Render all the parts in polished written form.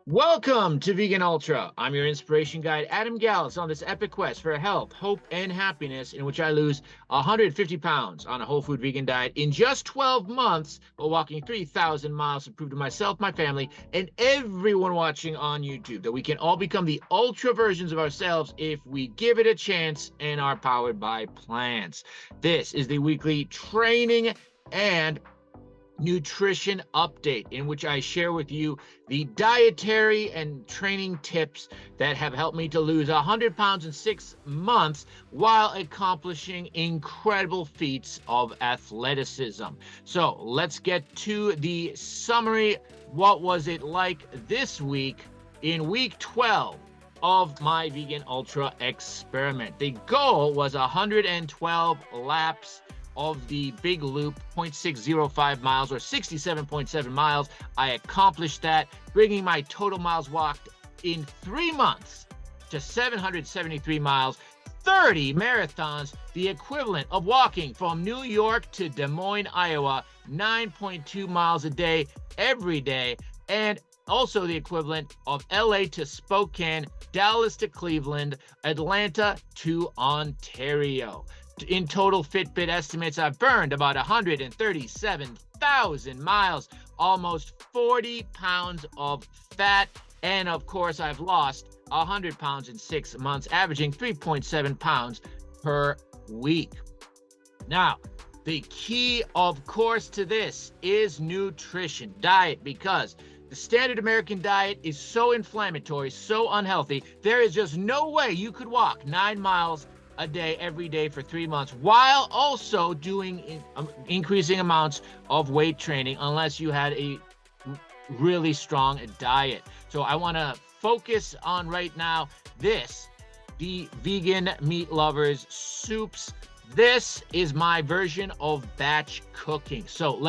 Welcome to Vegan Ultra. I'm your inspiration guide, Adam Gallus, on this epic quest for health, hope, and happiness, in which I lose 150 pounds on a whole food vegan diet in just 12 months while walking 3,000 miles to prove to myself, my family, and everyone watching on YouTube that we can all become the ultra versions of ourselves if we give it a chance and are powered by plants. This is the weekly training and nutrition update in which I share with you the dietary and training tips that have helped me to lose 100 pounds in 6 months while accomplishing incredible feats of athleticism. So let's get to the summary. What was it like this week in week 12 of my Vegan Ultra experiment? The goal was 112 laps of the big loop, 0.605 miles or 67.7 miles. I accomplished that, bringing my total miles walked in 3 months to 773 miles, 30 marathons, the equivalent of walking from New York to Des Moines, Iowa, 9.2 miles a day, every day, and also the equivalent of LA to Spokane, Dallas to Cleveland, Atlanta to Ontario. In total Fitbit estimates, I've burned about 137,000 miles, almost 40 pounds of fat, and of course, I've lost 100 pounds in 6 months, averaging 3.7 pounds per week. Now, the key, of course, to this is nutrition, diet, because the standard American diet is so inflammatory, so unhealthy. There is just no way you could walk 9 miles a day every day for 3 months while also doing increasing amounts of weight training unless you had a really strong diet. So I want to focus on right now the vegan meat lovers soups. This is my version of batch cooking. So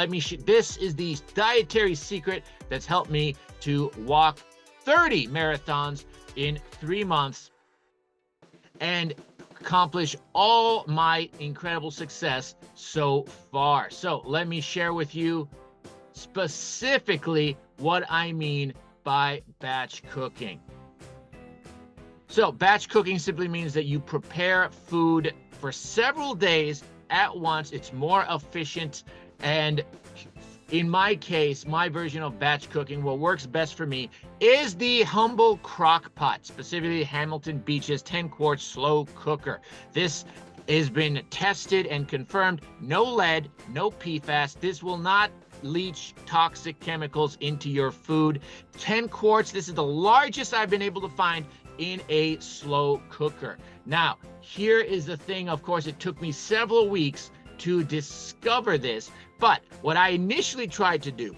this is the dietary secret that's helped me to walk 30 marathons in 3 months and accomplish all my incredible success so far. So let me share with you specifically what I mean by batch cooking. So batch cooking simply means that you prepare food for several days at once. It's more efficient, and in my case, my version of batch cooking, what works best for me is the Humble Crock Pot, specifically Hamilton Beach's 10-quart slow cooker. This has been tested and confirmed. No lead, no PFAS. This will not leach toxic chemicals into your food. 10 quarts, this is the largest I've been able to find in a slow cooker. Now, here is the thing. Of course, it took me several weeks to discover this, but what I initially tried to do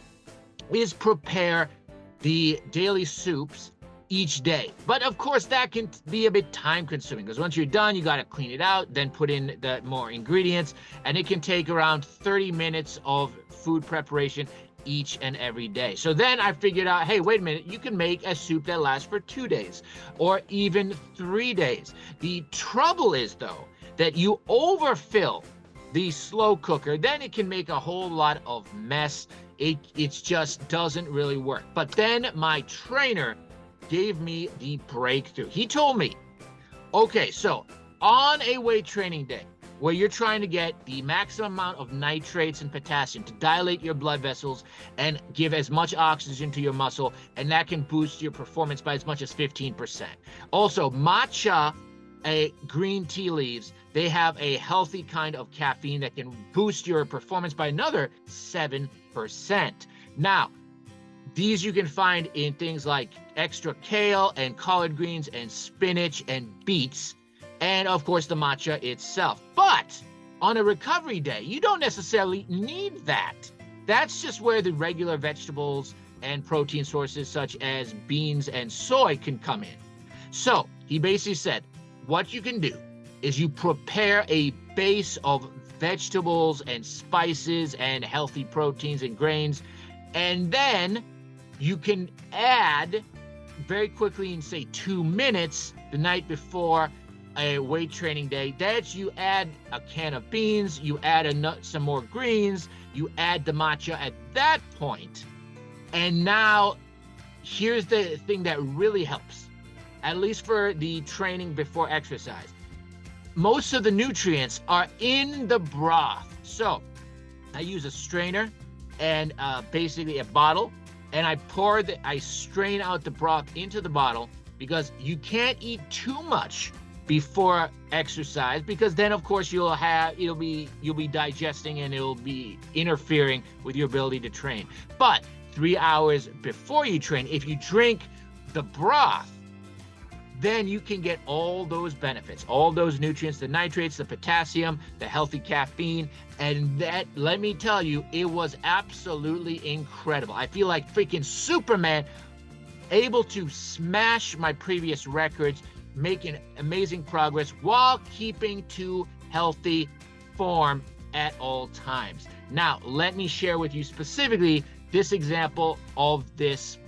is prepare the daily soups each day. But of course, that can be a bit time consuming because once you're done, you got to clean it out, then put in the more ingredients, and it can take around 30 minutes of food preparation each and every day. So then I figured out, hey, wait a minute, you can make a soup that lasts for 2 days or even 3 days. The trouble is, though, that you overfill the slow cooker, then it can make a whole lot of mess. It just doesn't really work. But then my trainer gave me the breakthrough. He told me, okay, so on a weight training day where you're trying to get the maximum amount of nitrates and potassium to dilate your blood vessels and give as much oxygen to your muscle, and that can boost your performance by as much as 15%. Also, matcha, green tea leaves, they have a healthy kind of caffeine that can boost your performance by another 7%. Now, these you can find in things like extra kale and collard greens and spinach and beets, and of course the matcha itself. But on a recovery day, you don't necessarily need that. That's just where the regular vegetables and protein sources such as beans and soy can come in. So he basically said, what you can do is you prepare a base of vegetables and spices and healthy proteins and grains, and then you can add very quickly in, say, 2 minutes the night before a weight training day, that you add a can of beans, you add some more greens, you add the matcha at that point, and now here's the thing that really helps, at least for the training before exercise. Most of the nutrients are in the broth. So I use a strainer and basically a bottle, and I strain out the broth into the bottle, because you can't eat too much before exercise, because then of course you'll be digesting and it'll be interfering with your ability to train. But 3 hours before you train, if you drink the broth, then you can get all those benefits, all those nutrients, the nitrates, the potassium, the healthy caffeine. And that, let me tell you, it was absolutely incredible. I feel like freaking Superman, able to smash my previous records, making amazing progress while keeping to healthy form at all times. Now, let me share with you specifically this example of this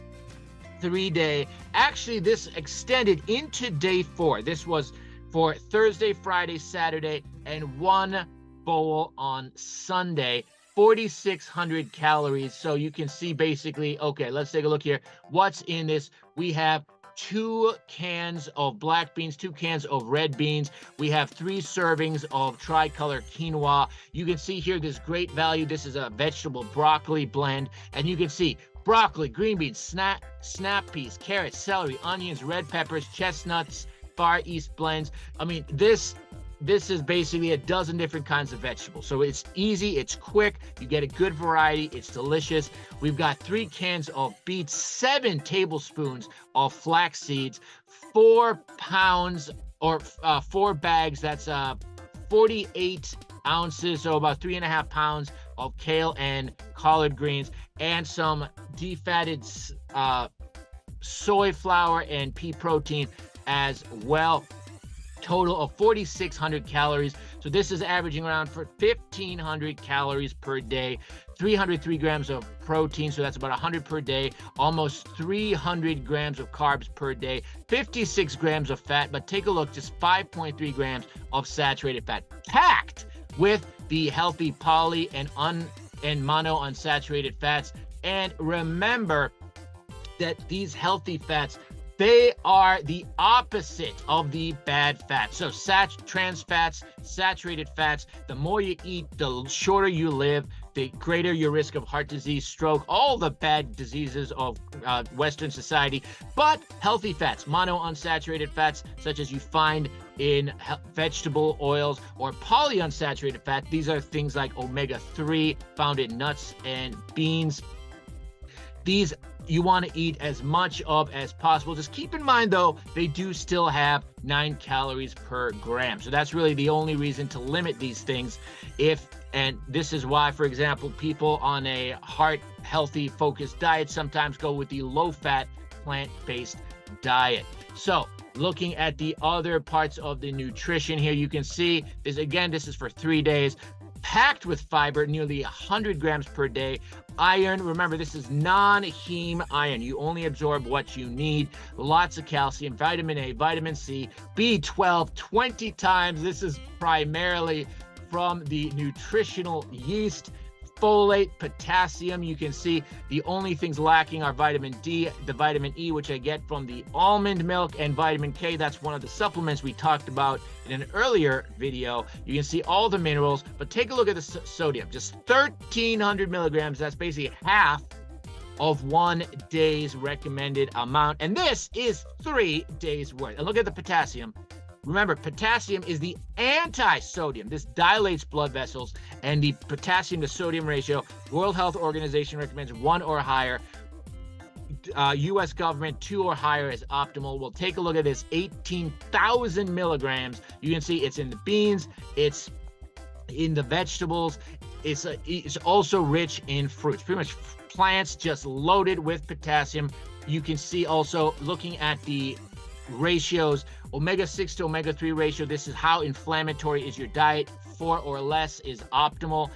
3-day. Actually, this extended into day 4. This was for Thursday, Friday, Saturday, and 1 bowl on Sunday. 4,600 calories. So you can see basically, okay, let's take a look here. What's in this? We have 2 cans of black beans, 2 cans of red beans. We have 3 servings of tricolor quinoa. You can see here this great value. This is a vegetable broccoli blend. And you can see broccoli, green beans, snap peas, carrots, celery, onions, red peppers, chestnuts, Far East blends. I mean, this is basically a dozen different kinds of vegetables. So it's easy, it's quick, you get a good variety, it's delicious. We've got 3 cans of beets, 7 tablespoons of flax seeds, 4 pounds or 4 bags, that's 48 ounces, so about 3.5 pounds of kale and collard greens, and some defatted soy flour and pea protein as well. Total of 4,600 calories. So this is averaging around for 1,500 calories per day, 303 grams of protein, so that's about 100 per day, almost 300 grams of carbs per day, 56 grams of fat, but take a look, just 5.3 grams of saturated fat, packed with the healthy poly and mono unsaturated fats. And remember that these healthy fats, they are the opposite of the bad fats. So trans fats, saturated fats, the more you eat, the shorter you live, the greater your risk of heart disease, stroke, all the bad diseases of Western society. But healthy fats, mono unsaturated fats, such as you find in vegetable oils, or polyunsaturated fat, these are things like omega-3 found in nuts and beans. These you want to eat as much of as possible. Just keep in mind, though, they do still have 9 calories per gram. So that's really the only reason to limit these things. And this is why, for example, people on a heart healthy focused diet sometimes go with the low-fat plant-based diet. So looking at the other parts of the nutrition here, you can see this again, this is for 3 days, packed with fiber, nearly 100 grams per day. Iron, remember, this is non-heme iron. You only absorb what you need. Lots of calcium, vitamin A, vitamin C, B12, 20 times. This is primarily from the nutritional yeast. Folate, potassium, you can see the only things lacking are vitamin D, the vitamin E, which I get from the almond milk, and vitamin K. That's one of the supplements we talked about in an earlier video. You can see all the minerals, but take a look at the sodium, just 1,300 milligrams. That's basically half of 1 day's recommended amount. And this is 3 days worth. And look at the potassium. Remember, potassium is the anti-sodium. This dilates blood vessels, and the potassium to sodium ratio, World Health Organization recommends 1 or higher. U.S. government 2 or higher is optimal. We'll take a look at this, 18,000 milligrams. You can see it's in the beans, it's in the vegetables, it's also rich in fruits. Pretty much plants just loaded with potassium. You can see also, looking at the ratios, omega-6 to omega-3 ratio, this is how inflammatory is your diet. 4 or less is optimal.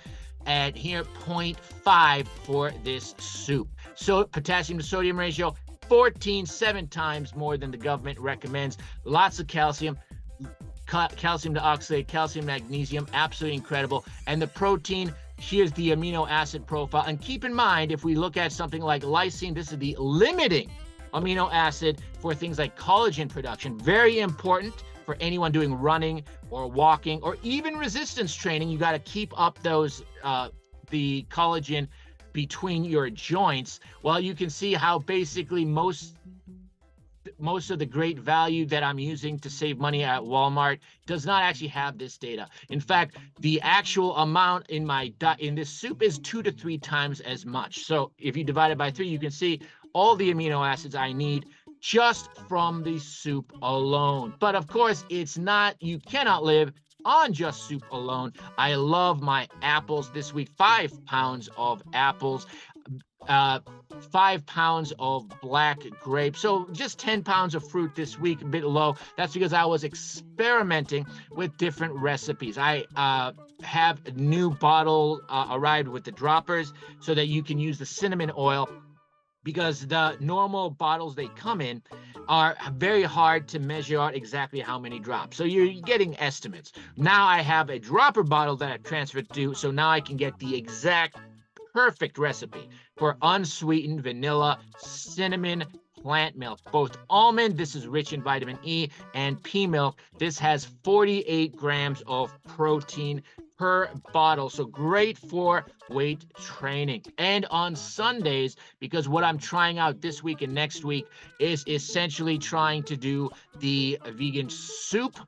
And here, 0.5 for this soup. So potassium to sodium ratio, 7 times more than the government recommends. Lots of calcium, calcium to oxalate, calcium, magnesium, absolutely incredible. And the protein, here's the amino acid profile. And keep in mind, if we look at something like lysine, this is the limiting amino acid for things like collagen production. Very important for anyone doing running or walking or even resistance training. You got to keep up those the collagen between your joints. Well, you can see how basically most of the great value that I'm using to save money at Walmart does not actually have this data. In fact, the actual amount in this soup is 2 to 3 times as much. So if you divide it by 3, you can see all the amino acids I need just from the soup alone. But of course, you cannot live on just soup alone. I love my apples this week. 5 pounds of apples. 5 pounds of black grapes. So just 10 pounds of fruit this week, a bit low. That's because I was experimenting with different recipes. I have a new bottle arrived with the droppers so that you can use the cinnamon oil, because the normal bottles they come in are very hard to measure out exactly how many drops. So you're getting estimates. Now I have a dropper bottle that I've transferred to, so now I can get the exact perfect recipe for unsweetened vanilla cinnamon plant milk. Both almond, this is rich in vitamin E, and pea milk, this has 48 grams of protein per bottle. So great for weight training. And on Sundays, because what I'm trying out this week and next week is essentially trying to do the vegan soup,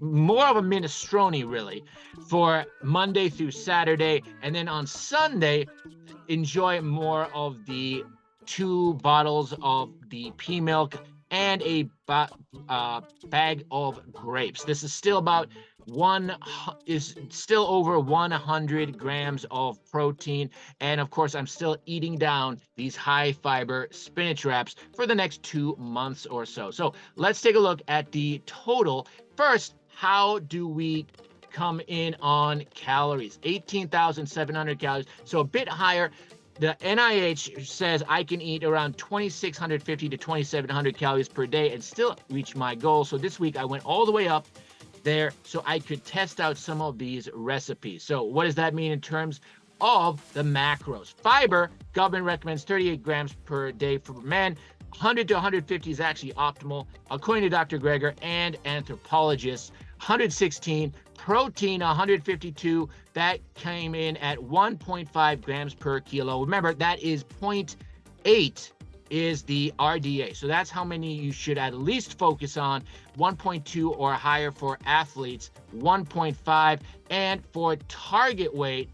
more of a minestrone really, for Monday through Saturday. And then on Sunday, enjoy more of the 2 bottles of the pea milk and a bag of grapes. This is still over 100 grams of protein. And of course, I'm still eating down these high fiber spinach wraps for the next 2 months or so. So let's take a look at the total. First, how do we come in on calories? 18,700 calories, so a bit higher. The NIH says I can eat around 2,650 to 2,700 calories per day and still reach my goal. So this week I went all the way up there so I could test out some of these recipes. So what does that mean in terms of the macros? Fiber, government recommends 38 grams per day for men. 100 to 150 is actually optimal, according to Dr. Greger and anthropologists. 116, protein 152, that came in at 1.5 grams per kilo. Remember, that is 0.8 is the RDA. So that's how many you should at least focus on. 1.2 or higher for athletes, 1.5, and for target weight,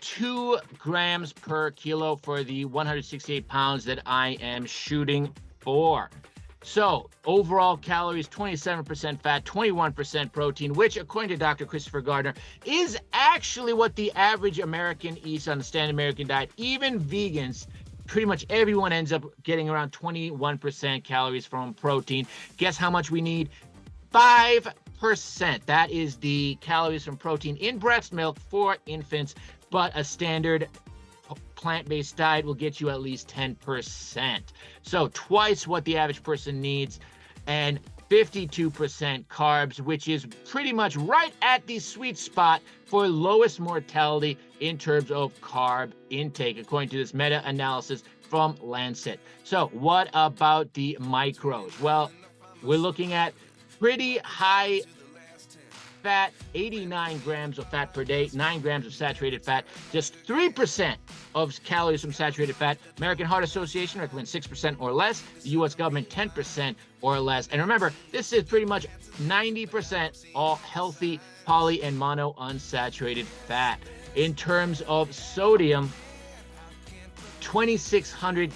2 grams per kilo for the 168 pounds that I am shooting for. So overall calories, 27% fat, 21% protein, which according to Dr. Christopher Gardner is actually what the average American eats on the standard American diet. Even vegans, pretty much everyone ends up getting around 21% calories from protein. Guess how much we need? 5%. That is the calories from protein in breast milk for infants, but a standard plant-based diet will get you at least 10%. So twice what the average person needs, and 52% carbs, which is pretty much right at the sweet spot for lowest mortality in terms of carb intake, according to this meta-analysis from Lancet. So what about the micros? Well, we're looking at pretty high fat, 89 grams of fat per day, 9 grams of saturated fat, just 3% of calories from saturated fat. American Heart Association recommends 6% or less. The U.S. government, 10% or less. And remember, this is pretty much 90% all healthy poly and mono unsaturated fat. In terms of sodium, 2,600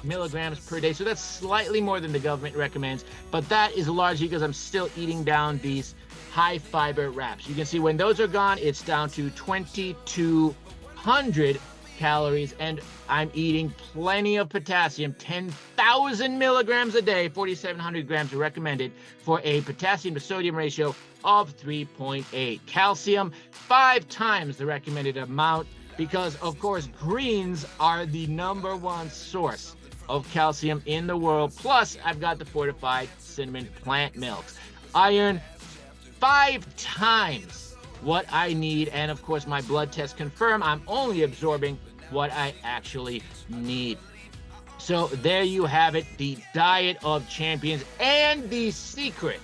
milligrams per day. So that's slightly more than the government recommends, but that is largely because I'm still eating down these high fiber wraps. You can see when those are gone, it's down to 2,200 calories, and I'm eating plenty of potassium, 10,000 milligrams a day, 4,700 grams are recommended for a potassium to sodium ratio of 3.8. Calcium, 5 times the recommended amount, because of course greens are the #1 source of calcium in the world. Plus I've got the fortified cinnamon plant milks. Iron, 5 times what I need. And of course, my blood tests confirm I'm only absorbing what I actually need. So there you have it, the diet of champions and the secret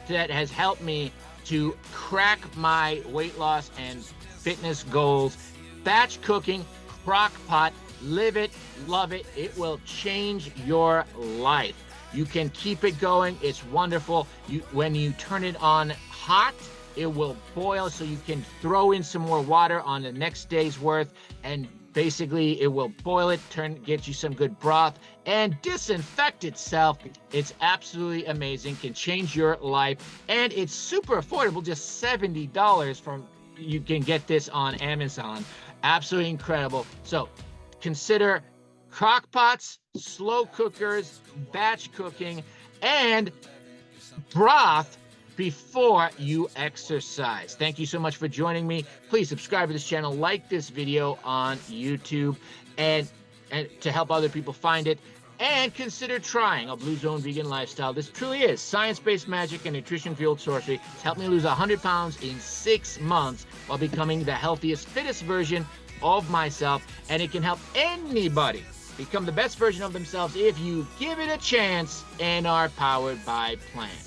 that has helped me to crack my weight loss and fitness goals. Batch cooking, crock pot, live it, love it. It will change your life. You can keep it going. It's wonderful. When you turn it on hot, it will boil, so you can throw in some more water on the next day's worth, and basically it will boil it, get you some good broth, and disinfect itself. It's absolutely amazing, can change your life, and it's super affordable, just $70 you can get this on Amazon. Absolutely incredible. So consider crock pots, slow cookers, batch cooking, and broth before you exercise. Thank you so much for joining me. Please subscribe to this channel, like this video on YouTube, and to help other people find it. And consider trying a Blue Zone vegan lifestyle. This truly is science-based magic and nutrition-fueled sorcery. It's helped me lose 100 pounds in 6 months while becoming the healthiest, fittest version of myself. And it can help anybody become the best version of themselves if you give it a chance and are powered by plants.